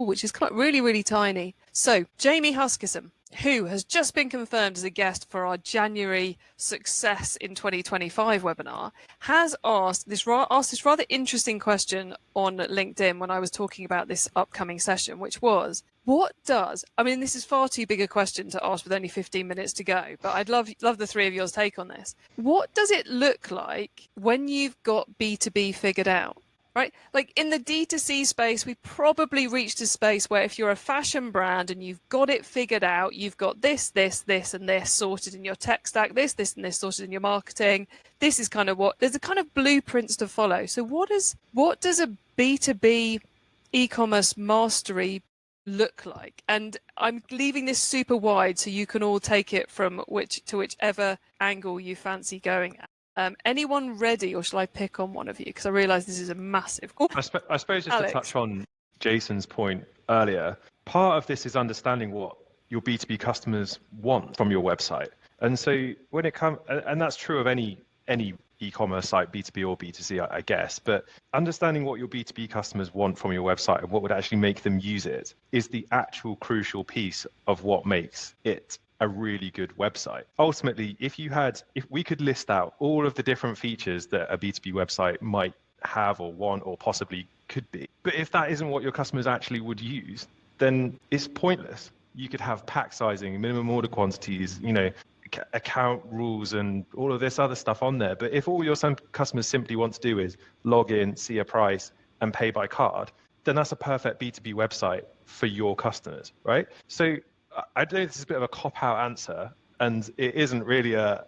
is really, really tiny. So Jamie Huskisson, who has just been confirmed as a guest for our January Success in 2025 webinar, has asked this rather interesting question on LinkedIn when I was talking about this upcoming session, which was, this is far too big a question to ask with only 15 minutes to go, but I'd love the three of yours take on this. What does it look like when you've got B2B figured out? Right? Like in the D2C space, we probably reached a space where if you're a fashion brand and you've got it figured out, you've got this, and this sorted in your tech stack, this, and this sorted in your marketing. This is kind of there's a kind of blueprints to follow. So what does a B2B e-commerce mastery look like? And I'm leaving this super wide so you can all take it from whichever angle you fancy going at. Anyone ready, or shall I pick on one of you? Because I realise this is a massive. Oh, I suppose just Alex. to touch on Jason's point earlier, part of this is understanding what your B2B customers want from your website. And so when it comes, and that's true of any e-commerce site, B2B or B2C, I guess, but understanding what your B2B customers want from your website and what would actually make them use it is the actual crucial piece of what makes it a really good website. Ultimately, if we could list out all of the different features that a B2B website might have or want or possibly could be, but if that isn't what your customers actually would use, then it's pointless. You could have pack sizing, minimum order quantities, account rules and all of this other stuff on there. But if all your customers simply want to do is log in, see a price and pay by card, then that's a perfect B2B website for your customers, right? So I know this is a bit of a cop-out answer, and it isn't really a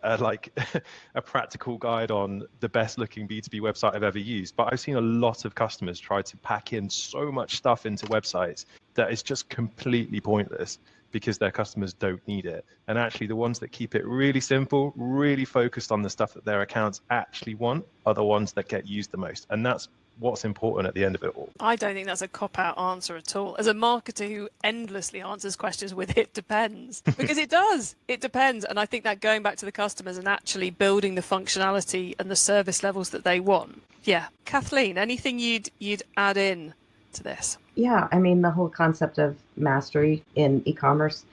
practical guide on the best looking B2B website I've ever used, but I've seen a lot of customers try to pack in so much stuff into websites that is just completely pointless because their customers don't need it. And actually the ones that keep it really simple, really focused on the stuff that their accounts actually want are the ones that get used the most. And that's what's important at the end of it all. I don't think that's a cop-out answer at all. As a marketer who endlessly answers questions with "it depends," because it does. It depends. And I think that going back to the customers and actually building the functionality and the service levels that they want. Yeah. Kathleen, anything you'd add in to this? Yeah, I mean, the whole concept of mastery in e-commerce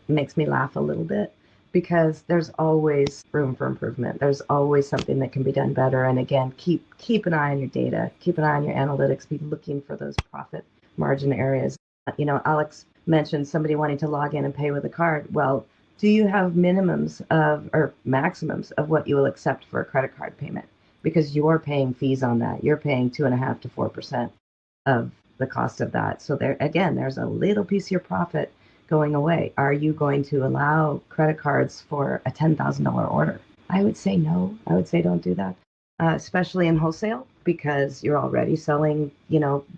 makes me laugh a little bit, because there's always room for improvement. There's always something that can be done better. And again, keep an eye on your data, keep an eye on your analytics, be looking for those profit margin areas. Alex mentioned somebody wanting to log in and pay with a card. Well, do you have minimums or maximums of what you will accept for a credit card payment? Because you're paying fees on that. You're paying 2.5 to 4% of the cost of that. So there's a little piece of your profit going away. Are you going to allow credit cards for a $10,000 order? I would say no. I would say don't do that, especially in wholesale, because you're already selling,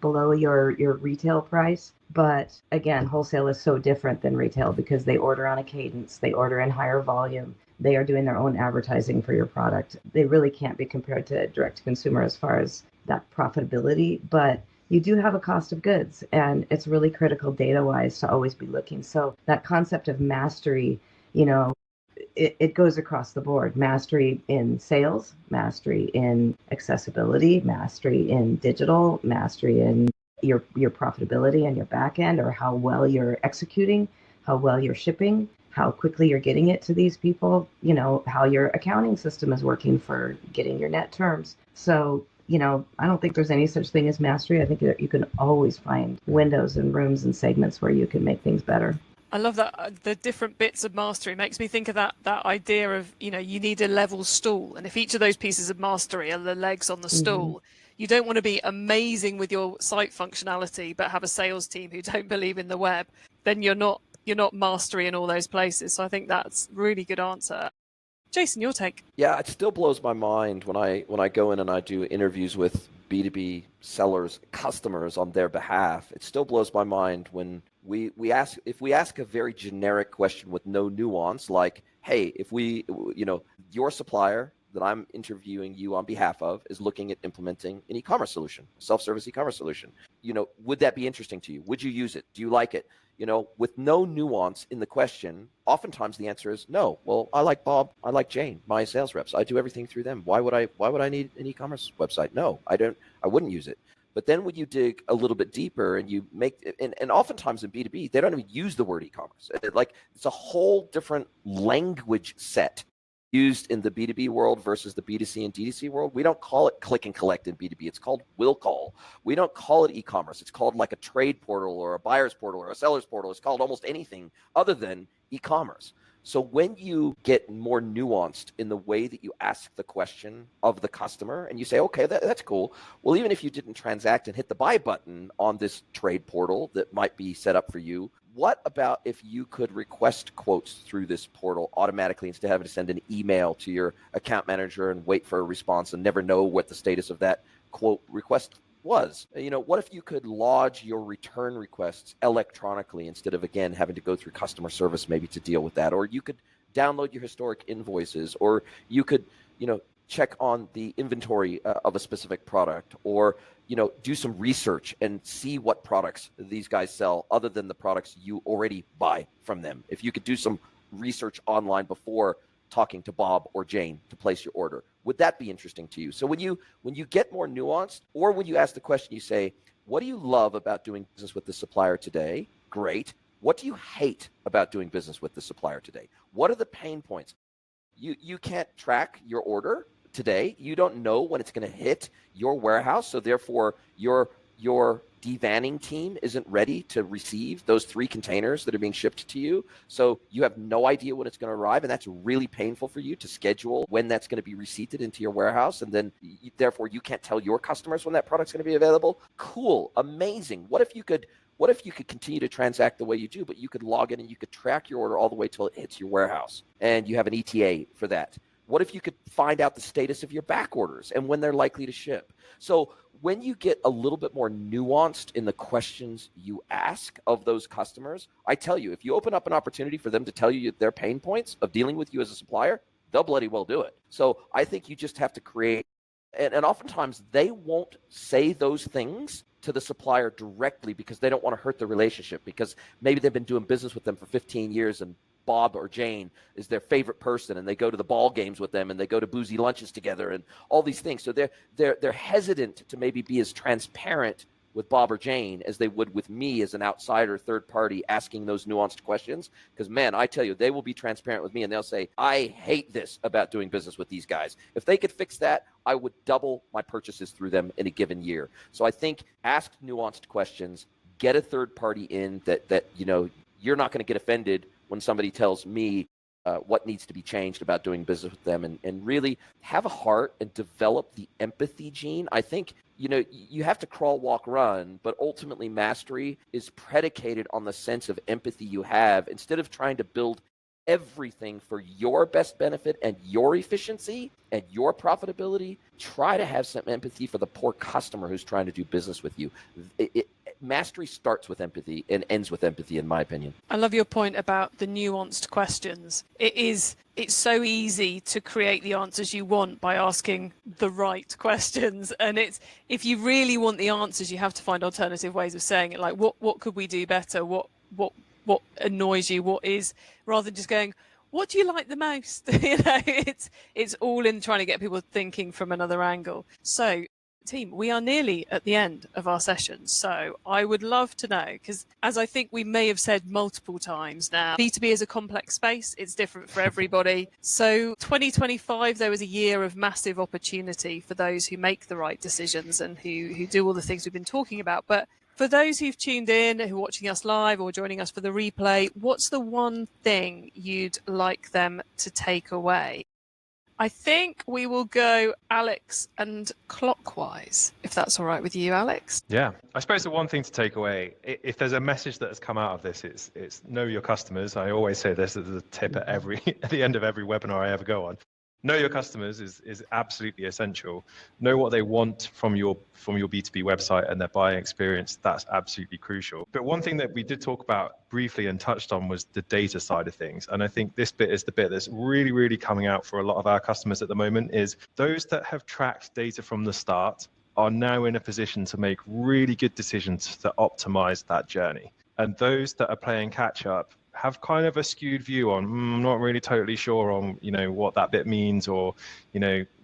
below your retail price. But again, wholesale is so different than retail because they order on a cadence, they order in higher volume, they are doing their own advertising for your product. They really can't be compared to direct to consumer as far as that profitability, but you do have a cost of goods, and it's really critical data-wise to always be looking. So that concept of mastery, it goes across the board. Mastery in sales, mastery in accessibility, mastery in digital, mastery in your profitability and your back end, or how well you're executing, how well you're shipping, how quickly you're getting it to these people, how your accounting system is working for getting your net terms. So I don't think there's any such thing as mastery. I think that you can always find windows and rooms and segments where you can make things better. I love that. The different bits of mastery makes me think of that idea of, you need a level stool. And if each of those pieces of mastery are the legs on the stool, you don't want to be amazing with your site functionality, but have a sales team who don't believe in the web. Then you're not mastery in all those places. So I think that's a really good answer. Jason, your take. Yeah, it still blows my mind when I go in and I do interviews with B2B sellers, customers on their behalf. It still blows my mind when we ask a very generic question with no nuance, like, hey, if your supplier that I'm interviewing you on behalf of is looking at implementing an e-commerce solution, self-service e-commerce solution, would that be interesting to you? Would you use it? Do you like it? With no nuance in the question, oftentimes the answer is no. Well, I like Bob, I like Jane, my sales reps. I do everything through them. Why would I need an e-commerce website? No, I wouldn't use it. But then when you dig a little bit deeper and you make, and oftentimes in B2B, they don't even use the word e-commerce. It's a whole different language set used in the B2B world versus the B2C and DTC world. We don't call it click and collect in B2B. It's called will call. We don't call it e-commerce. It's called like a trade portal or a buyer's portal or a seller's portal. It's called almost anything other than e-commerce. So when you get more nuanced in the way that you ask the question of the customer and you say, okay, that's cool. Well, even if you didn't transact and hit the buy button on this trade portal that might be set up for you, what about if you could request quotes through this portal automatically instead of having to send an email to your account manager and wait for a response and never know what the status of that quote request was. What if you could lodge your return requests electronically instead of, again, having to go through customer service maybe to deal with that? Or you could download your historic invoices, or you could, check on the inventory of a specific product, or, do some research and see what products these guys sell other than the products you already buy from them. If you could do some research online before talking to Bob or Jane to place your order, would that be interesting to you? So when you get more nuanced, or when you ask the question, you say, what do you love about doing business with the supplier today? Great. What do you hate about doing business with the supplier today? What are the pain points? You can't track your order today. You don't know when it's going to hit your warehouse, so therefore your devanning team isn't ready to receive those 3 containers that are being shipped to you. So you have no idea when it's going to arrive, and that's really painful for you to schedule when that's going to be receipted into your warehouse, and then therefore you can't tell your customers when that product's going to be available. Cool, amazing. What if you could continue to transact the way you do, but you could log in and you could track your order all the way till it hits your warehouse, and you have an ETA for that? What if you could find out the status of your back orders and when they're likely to ship? So when you get a little bit more nuanced in the questions you ask of those customers, I tell you, if you open up an opportunity for them to tell you their pain points of dealing with you as a supplier, they'll bloody well do it. So I think you just have to create, and oftentimes they won't say those things to the supplier directly because they don't want to hurt the relationship, because maybe they've been doing business with them for 15 years and Bob or Jane is their favorite person, and they go to the ball games with them, and they go to boozy lunches together, and all these things. So they're hesitant to maybe be as transparent with Bob or Jane as they would with me as an outsider, third party, asking those nuanced questions. Because, man, I tell you, they will be transparent with me, and they'll say, I hate this about doing business with these guys. If they could fix that, I would double my purchases through them in a given year. So I think ask nuanced questions, get a third party in that you're not going to get offended when somebody tells me what needs to be changed about doing business with them, and really have a heart and develop the empathy gene. I think, you have to crawl, walk, run, but ultimately mastery is predicated on the sense of empathy you have. Instead of trying to build everything for your best benefit and your efficiency and your profitability, try to have some empathy for the poor customer who's trying to do business with you. Mastery starts with empathy and ends with empathy, in my opinion. I love your point about the nuanced questions. It's so easy to create the answers you want by asking the right questions. And if you really want the answers, you have to find alternative ways of saying it. Like, what could we do better? What annoys you? What is, rather than just going, what do you like the most? It's all in trying to get people thinking from another angle. So, team, we are nearly at the end of our session. So I would love to know, because as I think we may have said multiple times now, B2B is a complex space. It's different for everybody. So 2025, there was a year of massive opportunity for those who make the right decisions and who do all the things we've been talking about. But for those who've tuned in, who are watching us live or joining us for the replay, what's the one thing you'd like them to take away? I think we will go Alex and clockwise, if that's all right with you, Alex. Yeah, I suppose the one thing to take away, if there's a message that has come out of this, it's know your customers. I always say this as a tip at the end of every webinar I ever go on. Know your customers is absolutely essential. Know what they want from your B2B website and their buying experience. That's absolutely crucial. But one thing that we did talk about briefly and touched on was the data side of things. And I think this bit is the bit that's really, really coming out for a lot of our customers at the moment, is those that have tracked data from the start are now in a position to make really good decisions to optimize that journey. And those that are playing catch up have kind of a skewed view on, I'm not really totally sure on, what that bit means, or,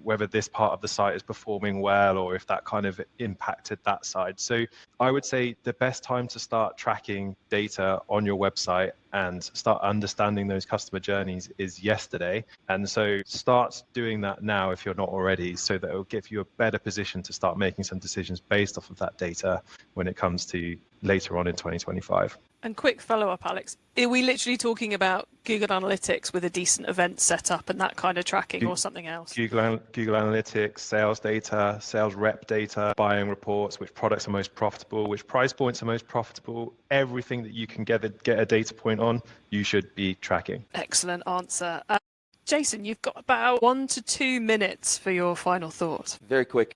whether this part of the site is performing well, or if that kind of impacted that side. So I would say the best time to start tracking data on your website and start understanding those customer journeys is yesterday. And so start doing that now if you're not already, so that it will give you a better position to start making some decisions based off of that data when it comes to later on in 2025. And quick follow-up, Alex. Are we literally talking about Google Analytics with a decent event set up and that kind of tracking, or something else? Google Analytics, sales data, sales rep data, buying reports, which products are most profitable, which price points are most profitable, everything that you can get a data point on, you should be tracking. Excellent answer. Jason, you've got about 1 to 2 minutes for your final thought. Very quick.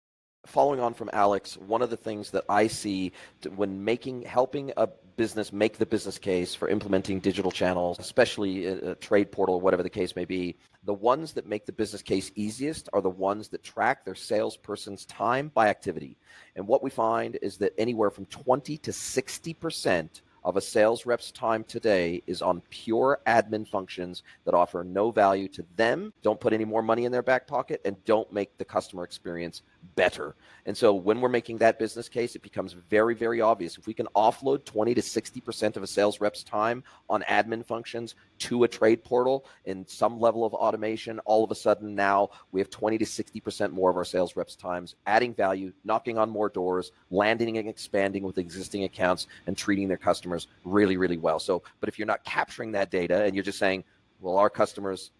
Following on from Alex, one of the things that I see when helping a business make the business case for implementing digital channels, especially a trade portal, whatever the case may be, the ones that make the business case easiest are the ones that track their salesperson's time by activity. And what we find is that anywhere from 20 to 60% of a sales rep's time today is on pure admin functions that offer no value to them, don't put any more money in their back pocket, and don't make the customer experience better. And so when we're making that business case, it becomes very, very obvious. If we can offload 20 to 60% of a sales rep's time on admin functions to a trade portal and some level of automation, all of a sudden now we have 20 to 60% more of our sales reps' times adding value, knocking on more doors, landing and expanding with existing accounts, and treating their customers really, really well. So, but if you're not capturing that data and you're just saying, well, our customers,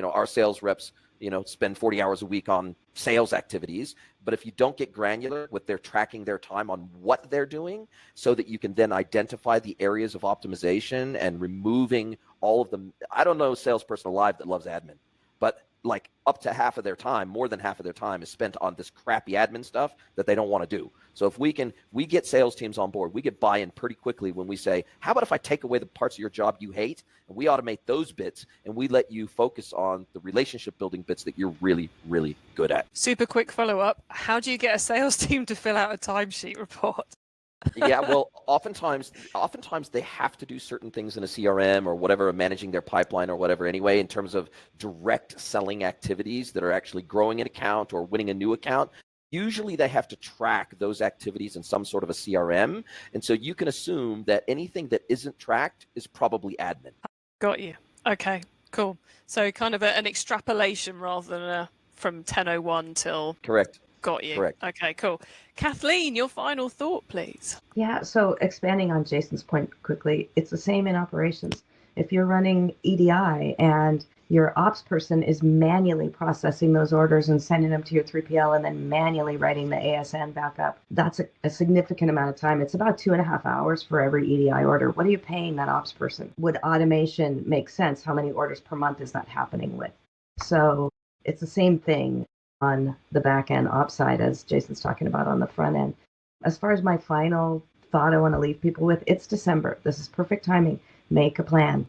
our sales reps, spend 40 hours a week on sales activities. But if you don't get granular with their tracking their time on what they're doing so that you can then identify the areas of optimization and removing all of them. I don't know a salesperson alive that loves admin, but like up to half of their time, more than half of their time is spent on this crappy admin stuff that they don't want to do. So if we get sales teams on board, we get buy-in pretty quickly when we say, how about if I take away the parts of your job you hate and we automate those bits and we let you focus on the relationship building bits that you're really, really good at. Super quick follow-up. How do you get a sales team to fill out a timesheet report? Yeah, well, oftentimes they have to do certain things in a CRM or whatever, managing their pipeline or whatever anyway, in terms of direct selling activities that are actually growing an account or winning a new account. Usually they have to track those activities in some sort of a CRM. And so you can assume that anything that isn't tracked is probably admin. Got you. Okay, cool. So kind of an extrapolation rather than from 10:01 till... Correct. Got you. Correct. Okay, cool. Kathleen, your final thought, please. Yeah, so expanding on Jason's point quickly, it's the same in operations. If you're running EDI and your ops person is manually processing those orders and sending them to your 3PL and then manually writing the ASN back up, that's a significant amount of time. It's about 2.5 hours for every EDI order. What are you paying that ops person? Would automation make sense? How many orders per month is that happening with? So it's the same thing on the back end ops side as Jason's talking about on the front end. As far as my final thought I want to leave people with, it's December. This is perfect timing. Make a plan,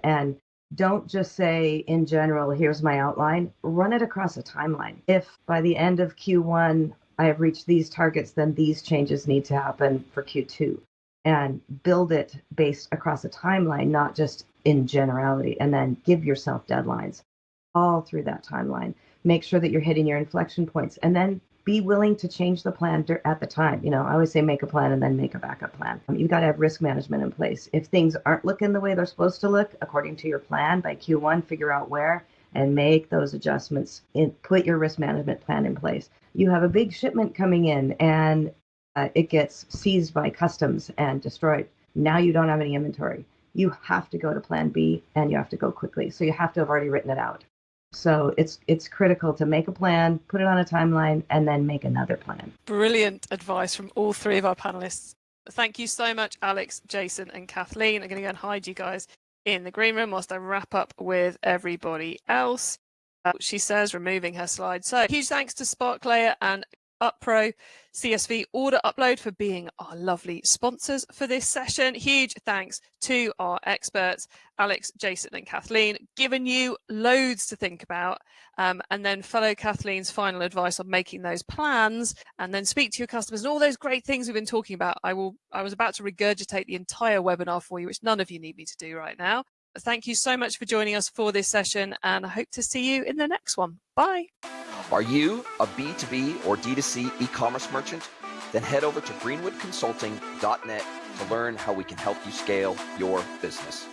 and don't just say in general, here's my outline, run it across a timeline. If by the end of Q1, I have reached these targets, then these changes need to happen for Q2, and build it based across a timeline, not just in generality, and then give yourself deadlines all through that timeline. Make sure that you're hitting your inflection points, and then be willing to change the plan at the time. I always say make a plan and then make a backup plan. You've got to have risk management in place. If things aren't looking the way they're supposed to look according to your plan by Q1, figure out where and make those adjustments. Put your risk management plan in place. You have a big shipment coming in and it gets seized by customs and destroyed. Now you don't have any inventory. You have to go to plan B and you have to go quickly. So you have to have already written it out. So it's critical to make a plan, put it on a timeline, and then make another plan. Brilliant advice from all three of our panelists. Thank you so much, Alex, Jason, and Kathleen. I'm going to go and hide you guys in the green room whilst I wrap up with everybody else. She says, removing her slide. So huge thanks to SparkLayer and UpPro CSV Order Upload for being our lovely sponsors for this session. Huge thanks to our experts, Alex, Jason, and Kathleen, giving you loads to think about, and then follow Kathleen's final advice on making those plans, and then speak to your customers and all those great things we've been talking about. I was about to regurgitate the entire webinar for you, which none of you need me to do right now. Thank you so much for joining us for this session, and I hope to see you in the next one. Bye. Are you a B2B or D2C e-commerce merchant? Then head over to greenwoodconsulting.net to learn how we can help you scale your business.